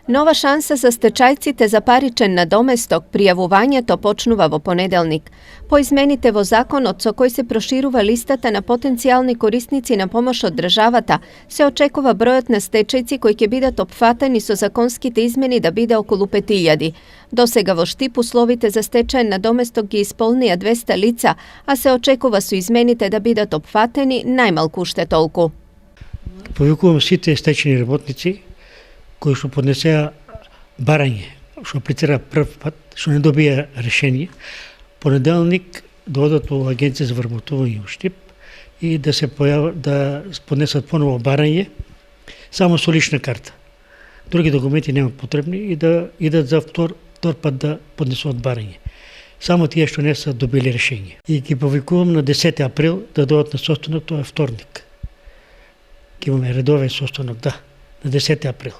Нова шанса за стечајците за паричен надоместок пријавувањето почнува во понеделник. По измените во законот со кој се проширува листата на потенцијални корисници на помош од државата, се очекува бројот на стечајци кои ќе бидат опфатени со законските измени да биде околу 5000. Досега во Штип условите за стечаен надоместок ги исполнија 200 лица, а се очекува со измените да бидат опфатени најмалку уште толку. Повикувам сите стечени работници кои што поднесеа барање, што аплицира прв пат, што не добија решение, понеделник да одат во Агенција за вработување во Штип и да се да поднесат поново барање само со лична карта. Други документи нема потребни и да идат за втор пат да поднесуваат барање. Само тие што не се добили решение. И ги повикувам на 10 април да дојдат на состанок, тоа е вторник. Ќе имаме редовен состанок, на 10 април.